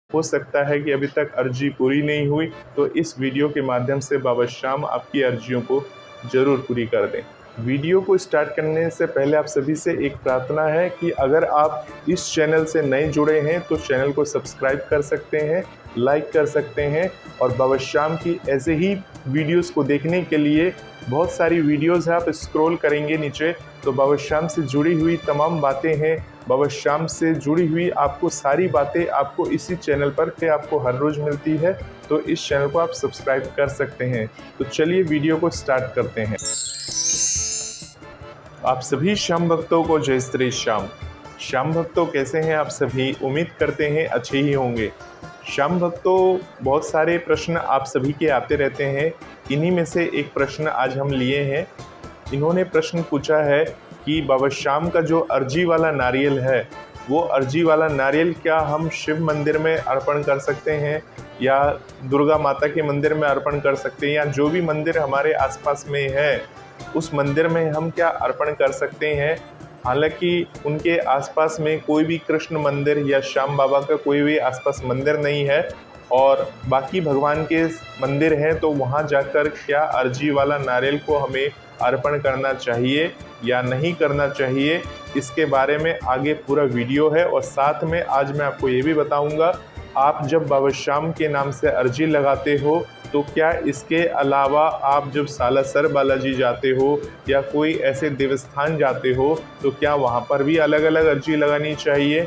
हो सकता है कि अभी तक अर्जी पूरी नहीं हुई, तो इस वीडियो के माध्यम से बाबा श्याम आपकी अर्जियों को ज़रूर पूरी कर दें। वीडियो को स्टार्ट करने से पहले आप सभी से एक प्रार्थना है कि अगर आप इस चैनल से नए जुड़े हैं तो चैनल को सब्सक्राइब कर सकते हैं, लाइक कर सकते हैं और बाबा श्याम की ऐसे ही वीडियोस को देखने के लिए बहुत सारी वीडियोस हैं। आप स्क्रॉल करेंगे नीचे तो बाबा श्याम से जुड़ी हुई तमाम बातें हैं, बाबा श्याम से जुड़ी हुई आपको सारी बातें आपको इसी चैनल पर के आपको हर रोज़ मिलती है। तो इस चैनल को आप सब्सक्राइब कर सकते हैं। तो चलिए वीडियो को स्टार्ट करते हैं। आप सभी श्याम भक्तों को जय श्री श्याम। श्याम भक्तों कैसे हैं आप सभी? उम्मीद करते हैं अच्छे ही होंगे। श्याम भक्तों, बहुत सारे प्रश्न आप सभी के आते रहते हैं। इन्हीं में से एक प्रश्न आज हम लिए हैं। इन्होंने प्रश्न पूछा है कि बाबा श्याम का जो अर्जी वाला नारियल है, वो अर्जी वाला नारियल क्या हम शिव मंदिर में अर्पण कर सकते हैं या दुर्गा माता के मंदिर में अर्पण कर सकते हैं, या जो भी मंदिर हमारे आसपास में है उस मंदिर में हम क्या अर्पण कर सकते हैं। हालांकि उनके आसपास में कोई भी कृष्ण मंदिर या श्याम बाबा का कोई भी आसपास मंदिर नहीं है और बाकी भगवान के मंदिर हैं, तो वहाँ जाकर क्या अर्जी वाला नारियल को हमें अर्पण करना चाहिए या नहीं करना चाहिए, इसके बारे में आगे पूरा वीडियो है। और साथ में आज मैं आपको ये भी बताऊंगा, आप जब बाबा श्याम के नाम से अर्जी लगाते हो तो क्या इसके अलावा आप जब सालासर बालाजी जाते हो या कोई ऐसे देवस्थान जाते हो तो क्या वहाँ पर भी अलग अलग अर्जी लगानी चाहिए,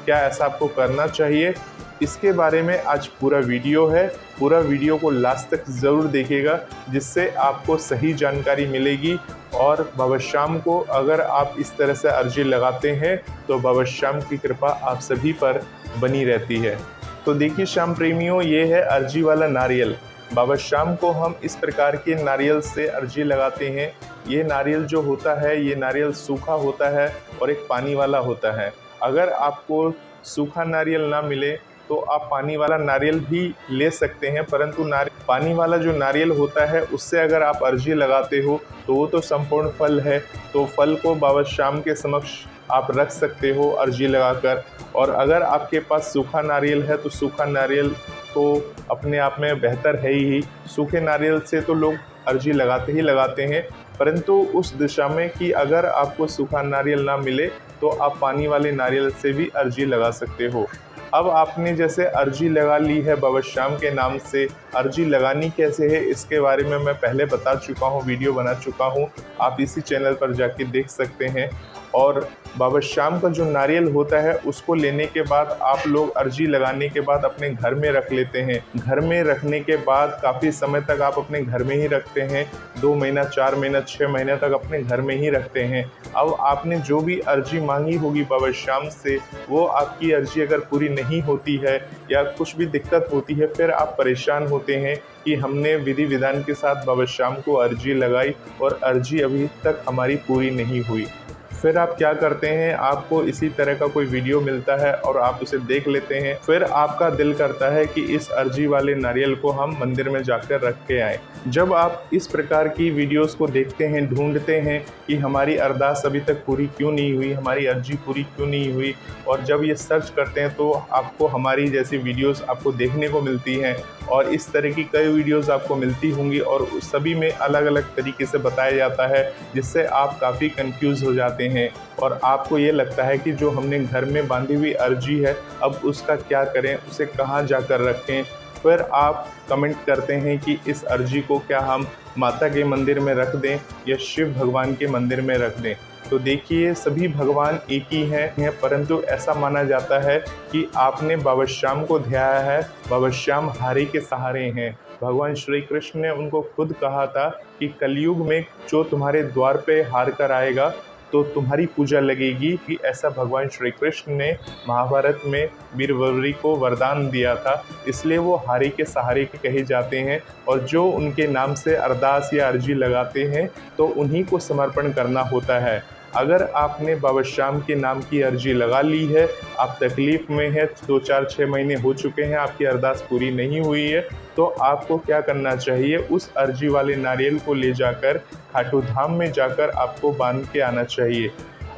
क्या ऐसा आपको करना चाहिए, इसके बारे में आज पूरा वीडियो है। पूरा वीडियो को लास्ट तक ज़रूर देखिएगा जिससे आपको सही जानकारी मिलेगी। और बाबा श्याम को अगर आप इस तरह से अर्जी लगाते हैं तो बाबा श्याम की कृपा आप सभी पर बनी रहती है। तो देखिए श्याम प्रेमियों, ये है अर्जी वाला नारियल। बाबा श्याम को हम इस प्रकार के नारियल से अर्जी लगाते हैं। ये नारियल जो होता है, ये नारियल सूखा होता है और एक पानी वाला होता है। अगर आपको सूखा नारियल ना मिले तो आप पानी वाला नारियल भी ले सकते हैं, परंतु पानी वाला जो नारियल होता है उससे अगर आप अर्जी लगाते हो तो वो तो संपूर्ण फल है, तो फल को बाबा श्याम के समक्ष आप रख सकते हो अर्जी लगाकर। और अगर आपके पास सूखा नारियल है तो सूखा नारियल तो अपने आप में बेहतर है ही। सूखे नारियल से तो लोग अर्जी लगाते ही लगाते हैं, परंतु उस दिशा में कि अगर आपको सूखा नारियल ना मिले तो आप पानी वाले नारियल से भी अर्जी लगा सकते हो। अब आपने जैसे अर्जी लगा ली है बाबा श्याम के नाम से, अर्जी लगानी कैसे है इसके बारे में मैं पहले बता चुका हूँ, वीडियो बना चुका हूँ, आप इसी चैनल पर जाके देख सकते हैं। और बाबा श्याम का जो नारियल होता है उसको लेने के बाद आप लोग अर्जी लगाने के बाद अपने घर में रख लेते हैं। घर में रखने के बाद काफ़ी समय तक आप अपने घर में ही रखते हैं, 2 महीना 4 महीना 6 महीने तक अपने घर में ही रखते हैं। अब आपने जो भी अर्जी मांगी होगी बाबा श्याम से, वो आपकी अर्जी अगर पूरी नहीं होती है या कुछ भी दिक्कत होती है, फिर आप परेशान होते हैं कि हमने विधि विधान के साथ बाबा श्याम को अर्जी लगाई और अर्जी अभी तक हमारी पूरी नहीं हुई। फिर आप क्या करते हैं, आपको इसी तरह का कोई वीडियो मिलता है और आप उसे देख लेते हैं। फिर आपका दिल करता है कि इस अर्जी वाले नारियल को हम मंदिर में जाकर रख के आएँ। जब आप इस प्रकार की वीडियोस को देखते हैं, ढूंढते हैं कि हमारी अरदास अभी तक पूरी क्यों नहीं हुई, हमारी अर्जी पूरी क्यों नहीं हुई, और जब ये सर्च करते हैं तो आपको हमारी जैसी वीडियोस आपको देखने को मिलती हैं और इस तरह की कई वीडियोस आपको मिलती होंगी और सभी में अलग अलग तरीके से बताया जाता है, जिससे आप काफ़ी कंफ्यूज हो जाते हैं और आपको ये लगता है कि जो हमने घर में बांधी हुई अर्जी है अब उसका क्या करें, उसे कहाँ जाकर रखें। फिर आप कमेंट करते हैं कि इस अर्जी को क्या हम माता के मंदिर में रख दें या शिव भगवान के मंदिर में रख दें। तो देखिए, सभी भगवान एक ही हैं, परंतु ऐसा माना जाता है कि आपने बाबा श्याम को ध्याया है, बाबा श्याम हारी के सहारे हैं। भगवान श्री कृष्ण ने उनको खुद कहा था कि कलयुग में जो तुम्हारे द्वार पे हार कर आएगा तो तुम्हारी पूजा लगेगी, कि ऐसा भगवान श्री कृष्ण ने महाभारत में वीरवरी को वरदान दिया था। इसलिए वो हारी के सहारे के कहे जाते हैं और जो उनके नाम से अरदास या अर्जी लगाते हैं तो उन्हीं को समर्पण करना होता है। अगर आपने बाबा श्याम के नाम की अर्जी लगा ली है, आप तकलीफ़ में हैं, 2 4 6 महीने हो चुके हैं, आपकी अरदास पूरी नहीं हुई है, तो आपको क्या करना चाहिए, उस अर्जी वाले नारियल को ले जाकर खाटू धाम में जाकर आपको बांध के आना चाहिए।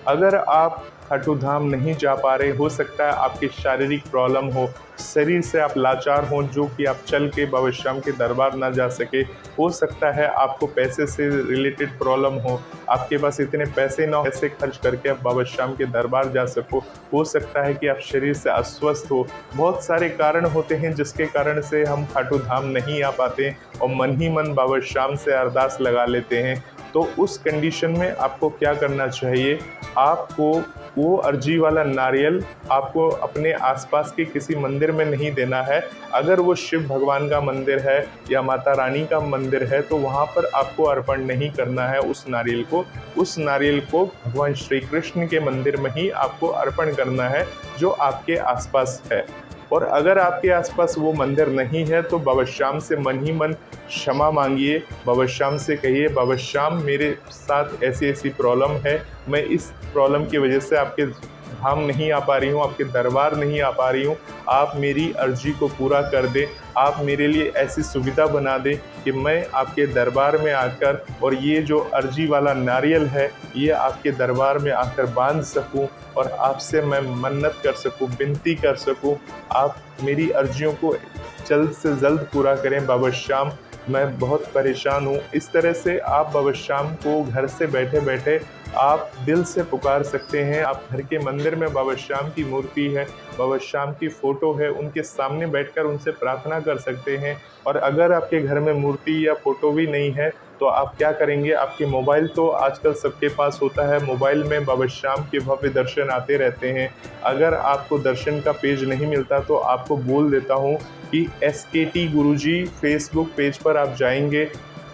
अगर आप खाटू धाम नहीं जा पा रहे, हो सकता है आपकी शारीरिक प्रॉब्लम हो, शरीर से आप लाचार हों जो कि आप चल के बाबा श्याम के दरबार ना जा सके। हो सकता है आपको पैसे से रिलेटेड प्रॉब्लम हो, आपके पास इतने पैसे ना हो पैसे खर्च करके आप बाबा श्याम के दरबार जा सको। हो सकता है कि आप शरीर से अस्वस्थ हो, बहुत सारे कारण होते हैं जिसके कारण से हम खाटू धाम नहीं आ पाते और मन ही मन बाबा श्याम से अरदास लगा लेते हैं। तो उस कंडीशन में आपको क्या करना चाहिए, आपको वो अर्जी वाला नारियल आपको अपने आसपास के किसी मंदिर में नहीं देना है। अगर वो शिव भगवान का मंदिर है या माता रानी का मंदिर है तो वहाँ पर आपको अर्पण नहीं करना है उस नारियल को। उस नारियल को भगवान श्री कृष्ण के मंदिर में ही आपको अर्पण करना है जो आपके आसपास है। और अगर आपके आसपास वो मंदिर नहीं है तो बाबा श्याम से मन ही मन क्षमा मांगिए। बाबा श्याम से कहिए, बाबा श्याम मेरे साथ ऐसी ऐसी प्रॉब्लम है, मैं इस प्रॉब्लम की वजह से आपके धाम नहीं आ पा रही हूँ, आपके दरबार नहीं आ पा रही हूँ, आप मेरी अर्जी को पूरा कर दें। आप मेरे लिए ऐसी सुविधा बना दें कि मैं आपके दरबार में आकर और ये जो अर्जी वाला नारियल है ये आपके दरबार में आकर बांध सकूं और आपसे मैं मन्नत कर सकूं, विनती कर सकूं। आप मेरी अर्जियों को जल्द से जल्द पूरा करें बाबा श्याम, मैं बहुत परेशान हूँ। इस तरह से आप बाबा श्याम को घर से बैठे बैठे आप दिल से पुकार सकते हैं। आप घर के मंदिर में बाबा श्याम की मूर्ति है, बाबा श्याम की फ़ोटो है, उनके सामने बैठकर उनसे प्रार्थना कर सकते हैं। और अगर आपके घर में मूर्ति या फ़ोटो भी नहीं है तो आप क्या करेंगे, आपके मोबाइल तो आजकल सबके पास होता है, मोबाइल में बाबा श्याम के भव्य दर्शन आते रहते हैं। अगर आपको दर्शन का पेज नहीं मिलता तो आपको बोल देता हूँ कि SKT गुरुजी फेसबुक पेज पर आप जाएंगे।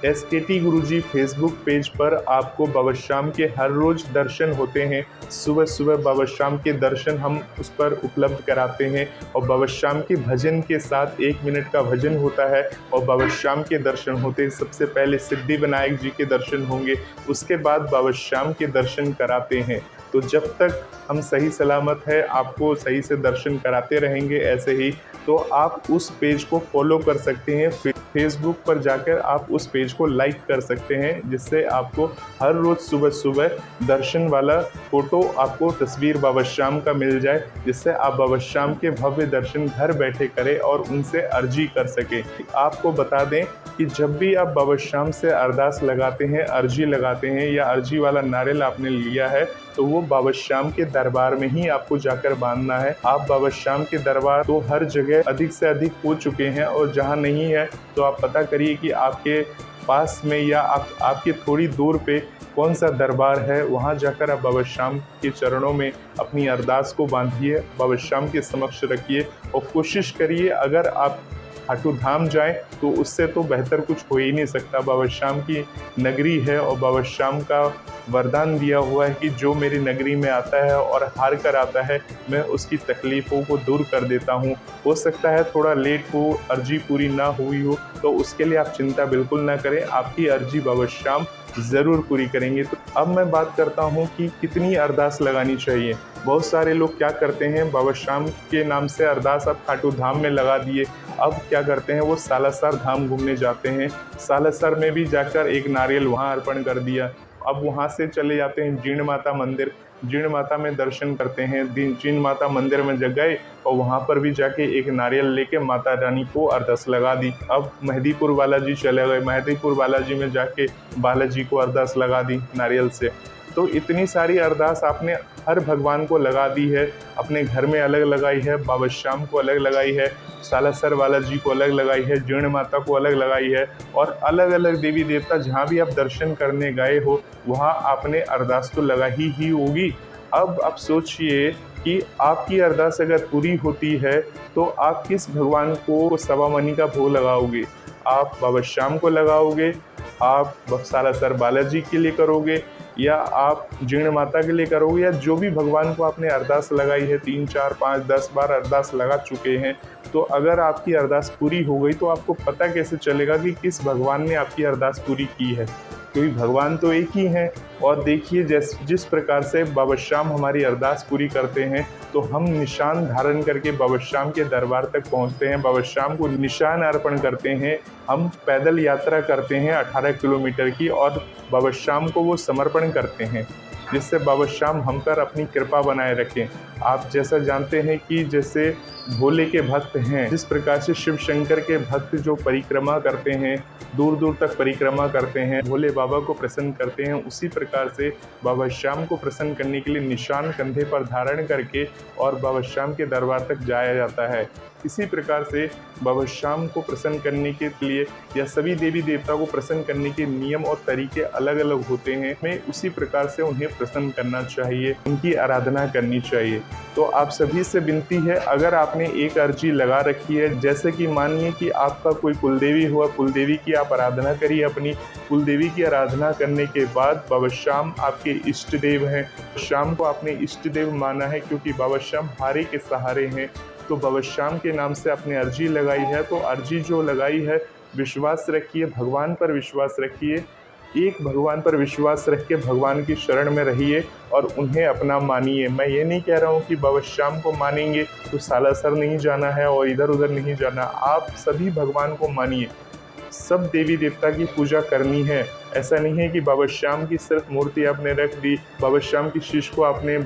SKT गुरुजी फेसबुक पेज पर आपको बाबा श्याम के हर रोज़ दर्शन होते हैं। सुबह सुबह बाबा श्याम के दर्शन हम उस पर उपलब्ध कराते हैं और बाबा श्याम के भजन के साथ 1 मिनट का भजन होता है और बाबा श्याम के दर्शन होते हैं। सबसे पहले सिद्धि विनायक जी के दर्शन होंगे, उसके बाद बाबा श्याम के दर्शन कराते हैं। तो जब तक हम सही सलामत है आपको सही से दर्शन कराते रहेंगे ऐसे ही। तो आप उस पेज को फॉलो कर सकते हैं, फेसबुक पर जाकर आप उस पेज को लाइक कर सकते हैं, जिससे आपको हर रोज़ सुबह सुबह दर्शन वाला फ़ोटो आपको तस्वीर बाबा श्याम का मिल जाए, जिससे आप बाबा श्याम के भव्य दर्शन घर बैठे करें और उनसे अर्जी कर सकें। आपको बता दें कि जब भी आप बाबा श्याम से अरदास लगाते हैं, अर्जी लगाते हैं या अर्जी वाला नारियल आपने लिया है तो वो बाबा श्याम के दरबार में ही आपको जाकर बांधना है। आप बाबा श्याम के दरबार तो हर जगह अधिक से अधिक हो चुके हैं और जहाँ नहीं है तो आप पता करिए कि आपके पास में या आपके थोड़ी दूर पे कौन सा दरबार है, वहाँ जाकर आप बाबा श्याम के चरणों में अपनी अरदास को बांधिए, बाबा श्याम के समक्ष रखिए और कोशिश करिए अगर आप खाटू धाम जाएं तो उससे तो बेहतर कुछ हो ही नहीं सकता। बाबा श्याम की नगरी है और बाबा श्याम का वरदान दिया हुआ है कि जो मेरी नगरी में आता है और हार कर आता है मैं उसकी तकलीफ़ों को दूर कर देता हूँ। हो सकता है थोड़ा लेट हो, अर्जी पूरी ना हुई हो, तो उसके लिए आप चिंता बिल्कुल ना करें, आपकी अर्जी बाबा श्याम ज़रूर पूरी करेंगे। तो अब मैं बात करता हूँ कि कितनी अरदास लगानी चाहिए। बहुत सारे लोग क्या करते हैं, बाबा श्याम के नाम से अरदास अब खाटू धाम में लगा दिए, अब क्या करते हैं वो सालासर धाम घूमने जाते हैं, सालासर में भी जाकर एक नारियल वहाँ अर्पण कर दिया। अब वहाँ से चले जाते हैं जीर्ण माता मंदिर, जीर्ण माता में दर्शन करते हैं, जीर्ण माता मंदिर में गए और वहाँ पर भी जाके एक नारियल लेके माता रानी को अरदास लगा दी। अब मेहदीपुर बालाजी चले गए, मेहदीपुर बालाजी में जाके बालाजी को अरदास लगा दी नारियल से। तो इतनी सारी अरदास आपने हर भगवान को लगा दी है, अपने घर में अलग लगाई है, बाबा श्याम को अलग लगाई है, सालासर बालाजी को अलग लगाई है, जीर्ण माता को अलग लगाई है और अलग अलग देवी देवता जहाँ भी आप दर्शन करने गए हो वहाँ आपने अरदास तो लगा ही होगी। अब आप सोचिए कि आपकी अरदास अगर पूरी होती है तो आप किस भगवान को सवा मनी का भोग लगाओगे? आप बाबा श्याम को लगाओगे, आप सालासर बालाजी के लिए करोगे या आप जीर्ण माता के लिए करोगे, या जो भी भगवान को आपने अरदास लगाई है 3, 4, 5, 10 बार अरदास लगा चुके हैं। तो अगर आपकी अरदास पूरी हो गई तो आपको पता कैसे चलेगा कि किस भगवान ने आपकी अरदास पूरी की है? क्योंकि भगवान तो एक ही हैं। और देखिए जिस प्रकार से बाबा श्याम हमारी अरदास पूरी करते हैं तो हम निशान धारण करके बाबा श्याम के दरबार तक पहुंचते हैं, बाबा श्याम को निशान अर्पण करते हैं। हम पैदल यात्रा करते हैं 18 किलोमीटर की और बाबा श्याम को वो समर्पण करते हैं। जिससे बाबा श्याम हम पर अपनी कृपा बनाए रखें। आप जैसा जानते हैं कि जैसे भोले के भक्त हैं, जिस प्रकार से शिव शंकर के भक्त जो परिक्रमा करते हैं, दूर दूर तक परिक्रमा करते हैं, भोले बाबा को प्रसन्न करते हैं, उसी प्रकार से बाबा श्याम को प्रसन्न करने के लिए निशान कंधे पर धारण करके और बाबा श्याम के दरबार तक जाया जाता है। इसी प्रकार से बाबा श्याम को प्रसन्न करने के लिए या सभी देवी देवता को प्रसन्न करने के नियम और तरीके अलग अलग होते हैं। हमें उसी प्रकार से उन्हें प्रसन्न करना चाहिए, उनकी आराधना करनी चाहिए। तो आप सभी से विनती है, अगर आपने एक अर्जी लगा रखी है, जैसे कि मानिए कि आपका कोई कुलदेवी हुआ, कुलदेवी की आप आराधना करिए। अपनी कुलदेवी की आराधना करने के बाद बाबा श्याम आपके इष्ट देव हैं। श्याम को आपने इष्ट देव माना है क्योंकि बाबा श्याम हारे के सहारे हैं। तो बाबा श्याम के नाम से आपने अर्जी लगाई है, तो अर्जी जो लगाई है विश्वास रखिए, भगवान पर विश्वास रखिए, एक भगवान पर विश्वास रख के भगवान की शरण में रहिए और उन्हें अपना मानिए। मैं ये नहीं कह रहा हूँ कि बाबा श्याम को मानेंगे तो सालासर नहीं जाना है और इधर उधर नहीं जाना। आप सभी भगवान को मानिए, सब देवी देवता की पूजा करनी है। ऐसा नहीं है कि बाबा श्याम की सिर्फ मूर्ति आपने रख दी, बाबा श्याम की शीश को आपने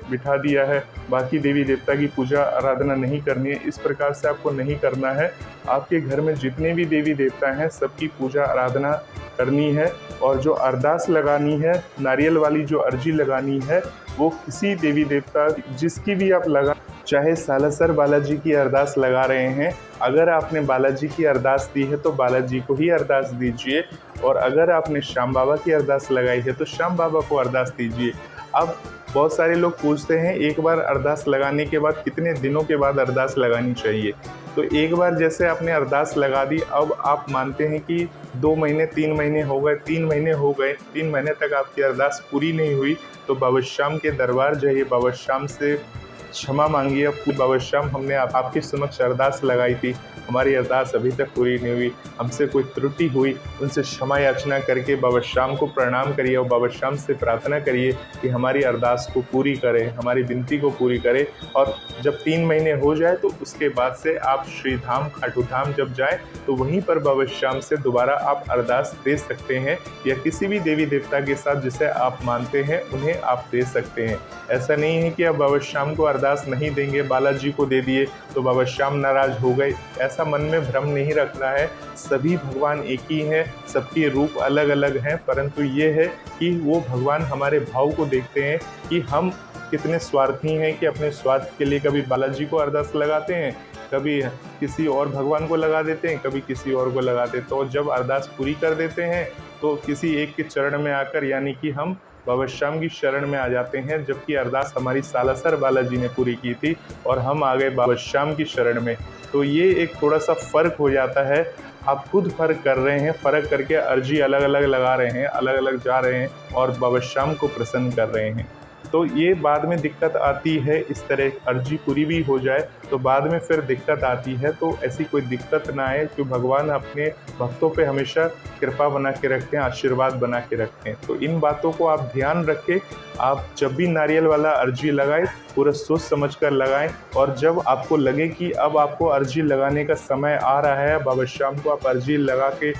बिठा दिया है, बाकी देवी देवता की पूजा आराधना नहीं करनी है। इस प्रकार से आपको नहीं करना है। आपके घर में जितने भी देवी देवता हैं सबकी पूजा आराधना करनी है। और जो अरदास लगानी है, नारियल वाली जो अर्जी लगानी है, वो किसी देवी देवता जिसकी भी आप लगा, चाहे सालासर बालाजी की अरदास लगा रहे हैं, अगर आपने बालाजी की अरदास दी है तो बालाजी को ही अरदास दीजिए, और अगर आपने श्याम बाबा की अरदास लगाई है तो श्याम बाबा को अरदास दीजिए। अब बहुत सारे लोग पूछते हैं एक बार अरदास लगाने के बाद कितने दिनों के बाद अरदास लगानी चाहिए। तो एक बार जैसे आपने अरदास लगा दी, अब आप मानते हैं कि 2 महीने 3 महीने हो गए, 3 महीने हो गए, 3 महीने तक आपकी अरदास पूरी नहीं हुई, तो बाबा श्याम के दरबार जाइए, बाबा श्याम से क्षमा मांगिए। बाबा श्याम, हमने आपके समक्ष अरदास लगाई थी, हमारी अरदास अभी तक पूरी नहीं हुई, हमसे कोई त्रुटि हुई, उनसे क्षमा याचना करके बाबा श्याम को प्रणाम करिए और बाबा श्याम से प्रार्थना करिए कि हमारी अरदास को पूरी करें, हमारी विनती को पूरी करें। और जब 3 महीने हो जाए तो उसके बाद से आप श्रीधाम खाटू धाम जब जाए तो वहीं पर बाबा श्याम से दोबारा आप अरदास दे सकते हैं, या किसी भी देवी देवता के साथ जिसे आप मानते हैं उन्हें आप दे सकते हैं। ऐसा नहीं है कि आप बाबा श्याम को अरदास नहीं देंगे, बालाजी को दे दिए तो बाबा श्याम नाराज हो गए, ऐसा मन में भ्रम नहीं रखना है। सभी भगवान एक ही हैं, सबके रूप अलग अलग हैं, परंतु ये है कि वो भगवान हमारे भाव को देखते हैं कि हम कितने स्वार्थी हैं कि अपने स्वार्थ के लिए कभी बालाजी को अरदास लगाते हैं, कभी किसी और भगवान को लगा देते हैं, कभी किसी और को लगा देते हैं। तो जब अरदास पूरी कर देते हैं तो किसी एक के चरण में आकर, यानी कि हम बाबा श्याम की शरण में आ जाते हैं, जबकि अरदास हमारी सालासर बालाजी ने पूरी की थी और हम आ गए बाबा श्याम की शरण में। तो ये एक थोड़ा सा फ़र्क हो जाता है। आप खुद फ़र्क कर रहे हैं, फ़र्क करके अर्जी अलग अलग लगा रहे हैं, अलग अलग जा रहे हैं और बाबा श्याम को प्रसन्न कर रहे हैं। तो ये बाद में दिक्कत आती है। इस तरह अर्जी पूरी भी हो जाए तो बाद में फिर दिक्कत आती है, तो ऐसी कोई दिक्कत ना आए, क्योंकि भगवान अपने भक्तों पे हमेशा कृपा बना के रखते हैं, आशीर्वाद बना के रखते हैं। तो इन बातों को आप ध्यान रखें। आप जब भी नारियल वाला अर्जी लगाएं पूरा सोच समझ कर लगाएं, और जब आपको लगे कि अब आपको अर्जी लगाने का समय आ रहा है, बाबा श्याम को आप अर्जी लगा के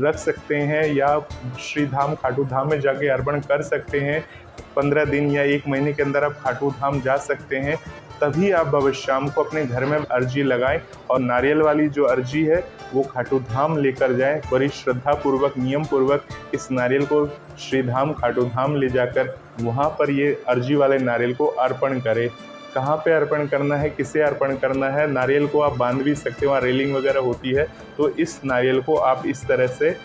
रख सकते हैं या श्रीधाम खाटू धाम में जाके अर्पण कर सकते हैं। 15 दिन या 1 महीने के अंदर आप खाटू धाम जा सकते हैं। तभी आप बाबा श्याम को अपने घर में अर्जी लगाएं और नारियल वाली जो अर्जी है वो खाटू धाम लेकर जाएं। बड़ी श्रद्धा पूर्वक, नियम पूर्वक इस नारियल को श्रीधाम खाटू धाम ले जाकर वहाँ पर ये अर्जी वाले नारियल को अर्पण करें। कहाँ पे अर्पण करना है, किसे अर्पण करना है, नारियल को आप बांध भी सकते हो, वहाँ रेलिंग वगैरह होती है, तो इस नारियल को आप इस तरह से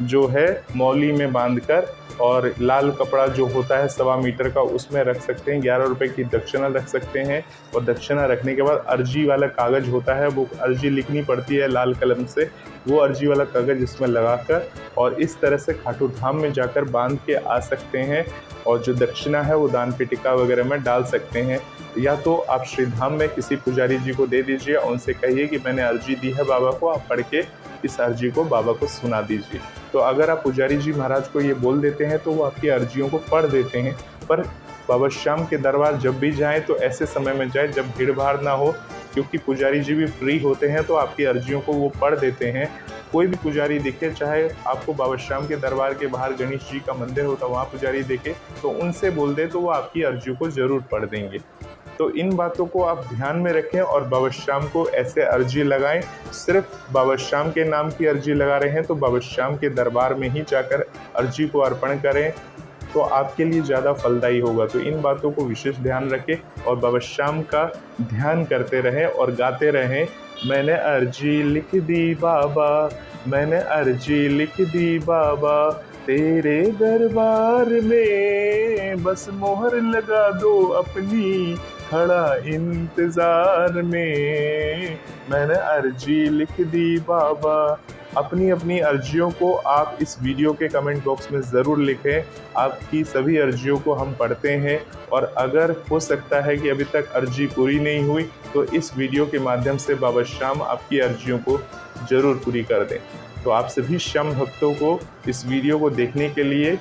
जो है मौली में बांधकर और लाल कपड़ा जो होता है 1.25 मीटर का उसमें रख सकते हैं। 11 रुपए की दक्षिणा रख सकते हैं, और दक्षिणा रखने के बाद अर्जी वाला कागज़ होता है, वो अर्जी लिखनी पड़ती है लाल कलम से, वो अर्जी वाला कागज़ इसमें लगाकर और इस तरह से खाटू धाम में जाकर बांध के आ सकते हैं। और जो दक्षिणा है वो दान पेटिका वगैरह में डाल सकते हैं, या तो आप श्रीधाम में किसी पुजारी जी को दे दीजिए, उनसे कहिए कि मैंने अर्जी दी है बाबा को, आप पढ़ के इस अर्जी को बाबा को सुना दीजिए। तो अगर आप पुजारी जी महाराज को ये बोल देते हैं तो वो आपकी अर्जियों को पढ़ देते हैं। पर बाबा श्याम के दरबार जब भी जाएं तो ऐसे समय में जाएं जब भीड़ भाड़ ना हो, क्योंकि पुजारी जी भी फ्री होते हैं तो आपकी अर्जियों को वो पढ़ देते हैं। कोई भी पुजारी दिखे, चाहे आपको बाबा श्याम के दरबार के बाहर गणेश जी का मंदिर होता वहाँ पुजारी दिखे, तो उनसे बोल दे तो वो आपकी अर्जियों को ज़रूर पढ़ देंगे। तो इन बातों को आप ध्यान में रखें और बाबा श्याम को ऐसे अर्जी लगाएं। सिर्फ बाबा श्याम के नाम की अर्जी लगा रहे हैं तो बाबा श्याम के दरबार में ही जाकर अर्जी को अर्पण करें, तो आपके लिए ज़्यादा फलदायी होगा। तो इन बातों को विशेष ध्यान रखें और बाबा श्याम का ध्यान करते रहें और गाते रहें, मैंने अर्जी लिख दी बाबा, मैंने अर्जी लिख दी बाबा, तेरे दरबार में बस मोहर लगा दो अपनी, खड़ा इंतज़ार में, मैंने अर्जी लिख दी बाबा। अपनी अपनी अर्जियों को आप इस वीडियो के कमेंट बॉक्स में ज़रूर लिखें। आपकी सभी अर्जियों को हम पढ़ते हैं और अगर हो सकता है कि अभी तक अर्जी पूरी नहीं हुई तो इस वीडियो के माध्यम से बाबा श्याम आपकी अर्जियों को ज़रूर पूरी कर दें। तो आप सभी श्याम भक्तों को इस वीडियो को देखने के लिए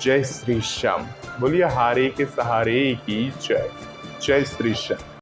जय श्री श्याम। बोलिए हारे के सहारे की जय। जय श्री श्याम।